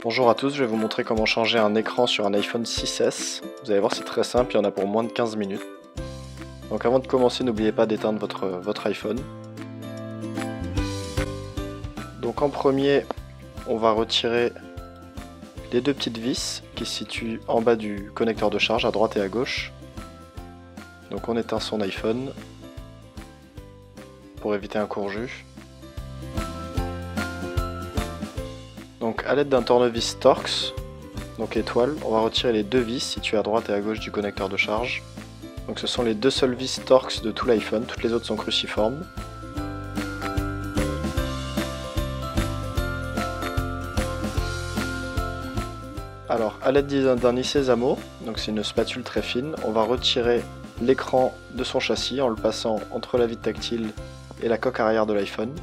Bonjour à tous, je vais vous montrer comment changer un écran sur un iPhone 6S. Vous allez voir, c'est très simple, il y en a pour moins de 15 minutes. Donc avant de commencer, n'oubliez pas d'éteindre votre iPhone. Donc en premier, on va retirer les deux petites vis qui se situent en bas du connecteur de charge, à droite et à gauche. Donc on éteint son iPhone pour éviter un court jus. Donc à l'aide d'un tournevis Torx, donc étoile, on va retirer les deux vis situées à droite et à gauche du connecteur de charge. Donc ce sont les deux seules vis Torx de tout l'iPhone, toutes les autres sont cruciformes. Alors à l'aide d'un Isezamo, donc c'est une spatule très fine, on va retirer l'écran de son châssis en le passant entre la vitre tactile et la coque arrière de l'iPhone.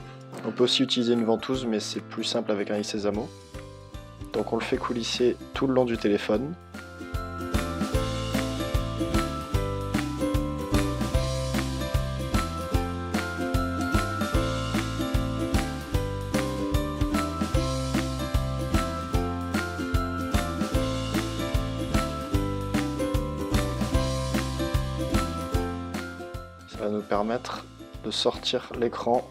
On peut aussi utiliser une ventouse, mais c'est plus simple avec un Isezamo. Donc on le fait coulisser tout le long du téléphone. Ça va nous permettre de sortir l'écran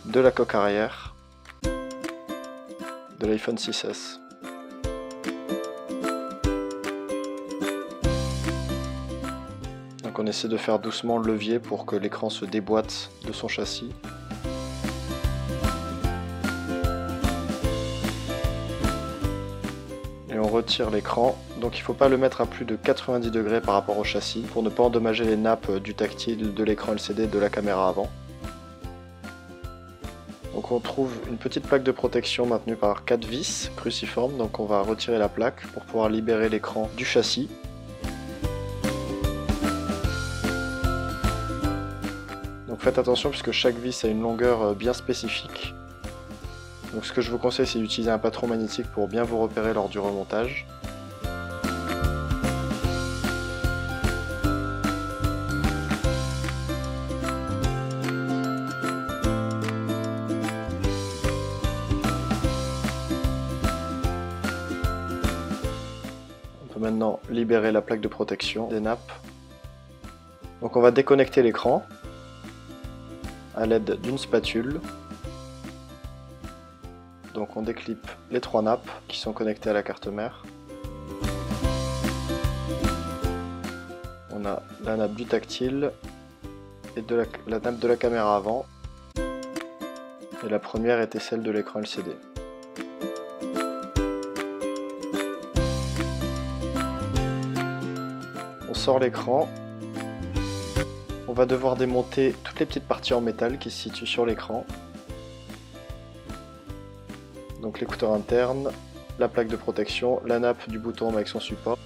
de la coque arrière de l'iPhone 6S. Donc on essaie de faire doucement le levier pour que l'écran se déboîte de son châssis. Et on retire l'écran, donc il ne faut pas le mettre à plus de 90 degrés par rapport au châssis pour ne pas endommager les nappes du tactile, de l'écran LCD et de la caméra avant. Donc on trouve une petite plaque de protection maintenue par 4 vis cruciformes, donc on va retirer la plaque pour pouvoir libérer l'écran du châssis. Donc faites attention puisque chaque vis a une longueur bien spécifique. Donc ce que je vous conseille, c'est d'utiliser un patron magnétique pour bien vous repérer lors du remontage. On peut maintenant libérer la plaque de protection des nappes. Donc on va déconnecter l'écran à l'aide d'une spatule. Donc on déclipe les trois nappes qui sont connectées à la carte mère. On a la nappe du tactile et la nappe de la caméra avant. Et la première était celle de l'écran LCD. On sort l'écran. On va devoir démonter toutes les petites parties en métal qui se situent sur l'écran. Donc l'écouteur interne, la plaque de protection, la nappe du bouton avec son support.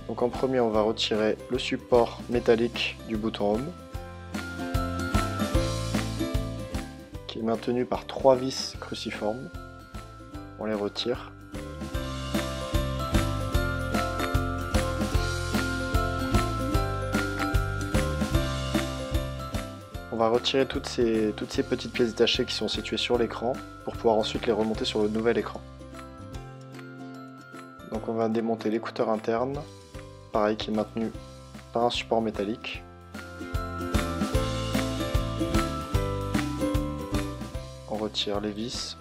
Donc en premier, on va retirer le support métallique du bouton Home, qui est maintenu par 3 vis cruciformes. On les retire. On va retirer toutes ces petites pièces détachées qui sont situées sur l'écran pour pouvoir ensuite les remonter sur le nouvel écran. Donc on va démonter l'écouteur interne, pareil, qui est maintenu par un support métallique. On retire les vis.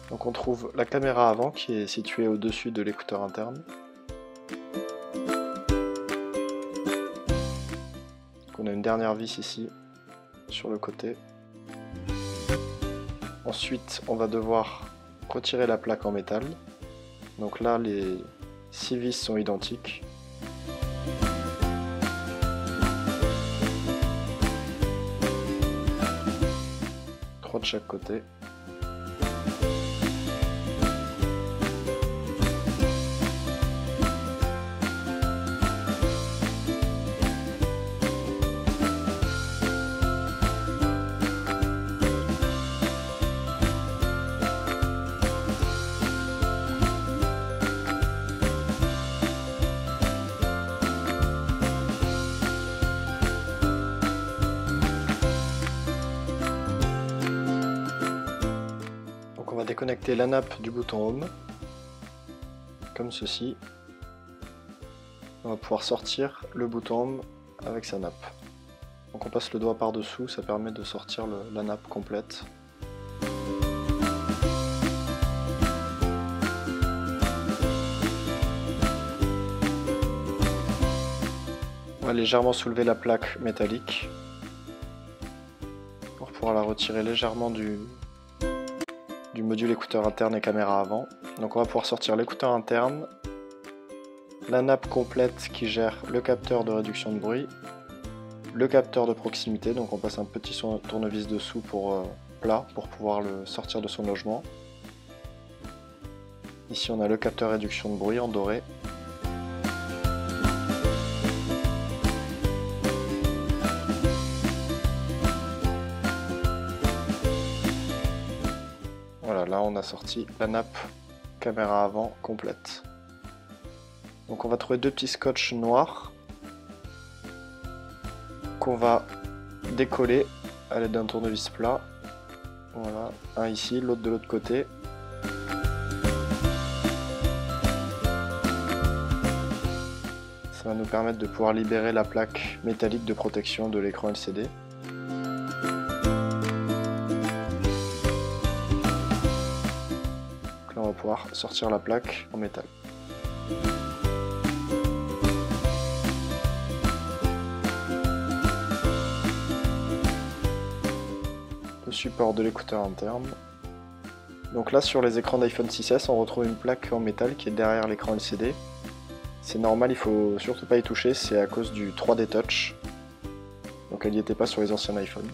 Donc on trouve la caméra avant qui est située au-dessus de l'écouteur interne. Donc on a une dernière vis ici sur le côté. Ensuite on va devoir retirer la plaque en métal. Donc là les 6 vis sont identiques. Trois de chaque côté. déconnecter la nappe du bouton Home, comme ceci. On va pouvoir sortir le bouton Home avec sa nappe. Donc on passe le doigt par dessous, ça permet de sortir la nappe complète. On va légèrement soulever la plaque métallique pour pouvoir la retirer légèrement du module écouteur interne et caméra avant. Donc on va pouvoir sortir l'écouteur interne, la nappe complète qui gère le capteur de réduction de bruit, le capteur de proximité, donc on passe un petit tournevis dessous pour plat pour pouvoir le sortir de son logement. Ici on a le capteur réduction de bruit en doré. Voilà, là on a sorti la nappe caméra avant complète. Donc on va trouver deux petits scotch noirs qu'on va décoller à l'aide d'un tournevis plat. Voilà, un ici, l'autre de l'autre côté. Ça va nous permettre de pouvoir libérer la plaque métallique de protection de l'écran LCD. Donc là on va pouvoir sortir la plaque en métal. Le support de l'écouteur interne. Donc là sur les écrans d'iPhone 6s on retrouve une plaque en métal qui est derrière l'écran LCD. C'est normal, il faut surtout pas y toucher, c'est à cause du 3D Touch. Donc elle n'y était pas sur les anciens iPhones.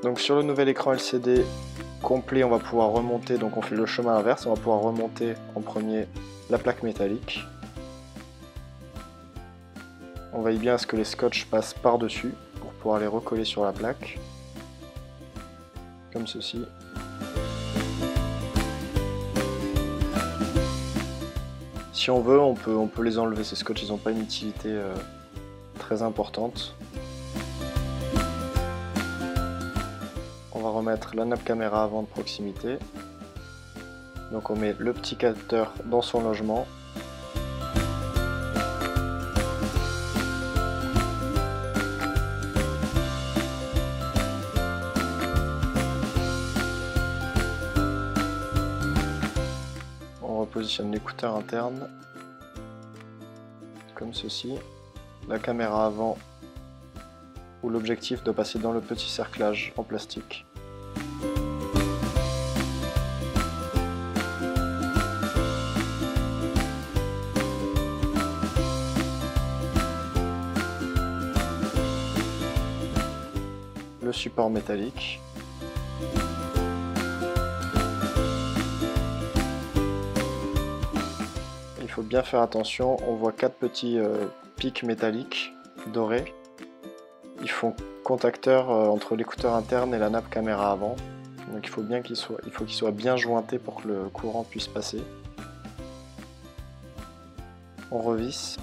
Donc sur le nouvel écran LCD complet on va pouvoir remonter, donc on fait le chemin inverse, on va pouvoir remonter en premier la plaque métallique. On veille bien à ce que les scotch passent par-dessus pour pouvoir les recoller sur la plaque, comme ceci. Si on veut, on peut les enlever, ces scotch, ils n'ont pas une utilité très importante. On va remettre la nappe caméra avant de proximité. Donc on met le petit capteur dans son logement. On repositionne l'écouteur interne, comme ceci. La caméra avant, où l'objectif doit passer dans le petit cerclage en plastique. Le support métallique. Il faut bien faire attention, on voit 4 petits pics métalliques dorés. Ils font contacteur entre l'écouteur interne et la nappe caméra avant. Donc il faut qu'ils soient bien jointés pour que le courant puisse passer. On revisse.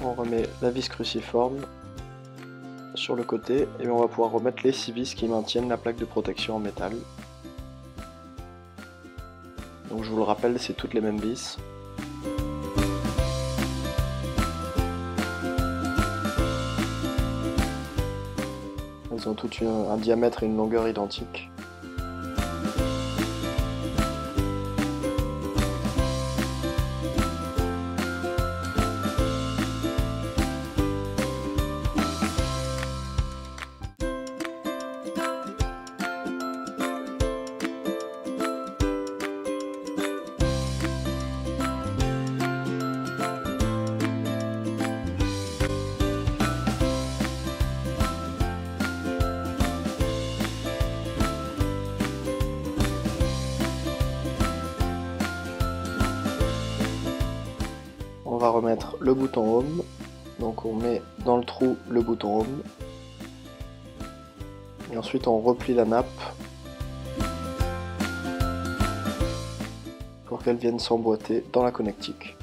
On remet la vis cruciforme sur le côté et on va pouvoir remettre les 6 vis qui maintiennent la plaque de protection en métal. Donc je vous le rappelle, c'est toutes les mêmes vis. Elles ont toutes un diamètre et une longueur identiques. va remettre le bouton Home. Donc on met dans le trou le bouton Home. Et ensuite on replie la nappe pour qu'elle vienne s'emboîter dans la connectique.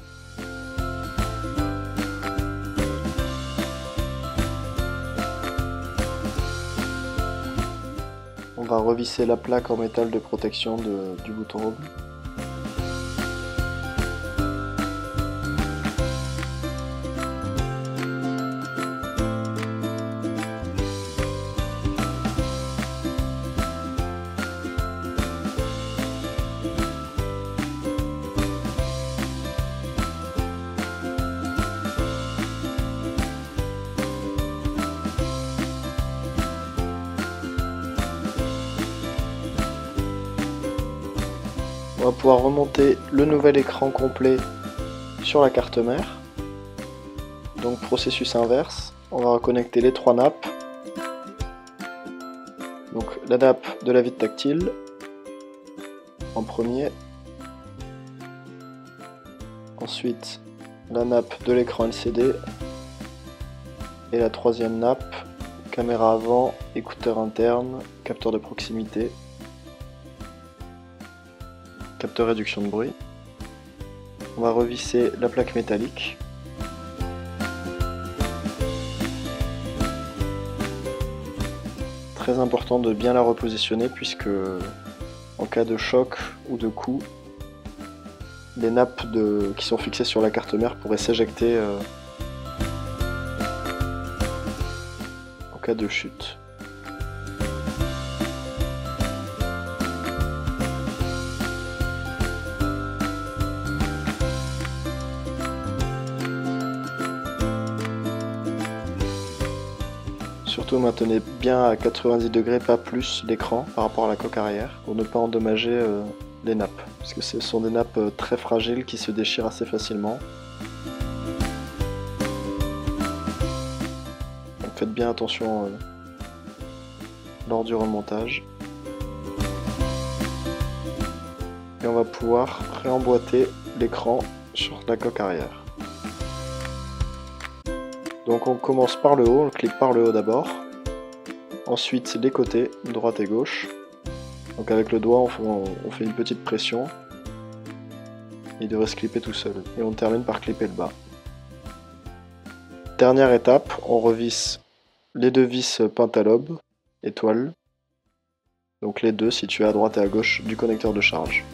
On va revisser la plaque en métal de protection du bouton Home. On va pouvoir remonter le nouvel écran complet sur la carte mère. Donc processus inverse, on va reconnecter les trois nappes. Donc la nappe de la vitre tactile en premier. Ensuite la nappe de l'écran LCD. Et la troisième nappe, caméra avant, écouteur interne, capteur de proximité. Capteur réduction de bruit. On va revisser la plaque métallique. Très important de bien la repositionner puisque en cas de choc ou de coup, les nappes qui sont fixées sur la carte mère pourraient s'éjecter en cas de chute. Surtout maintenez bien à 90 degrés, pas plus, l'écran par rapport à la coque arrière pour ne pas endommager les nappes. Parce que ce sont des nappes très fragiles qui se déchirent assez facilement. Donc faites bien attention lors du remontage. Et on va pouvoir réemboîter l'écran sur la coque arrière. Donc on commence par le haut, on clique par le haut d'abord. Ensuite les côtés, droite et gauche. Donc avec le doigt on fait une petite pression. Il devrait se clipper tout seul. Et on termine par clipper le bas. Dernière étape, on revisse les deux vis pentalobe, étoile. Donc les deux situés à droite et à gauche du connecteur de charge.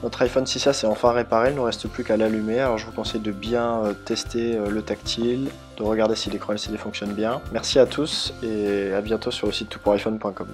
Notre iPhone 6S est enfin réparé, il ne nous reste plus qu'à l'allumer, alors je vous conseille de bien tester le tactile, de regarder si l'écran LCD fonctionne bien. Merci à tous et à bientôt sur le site toutpouriphone.com.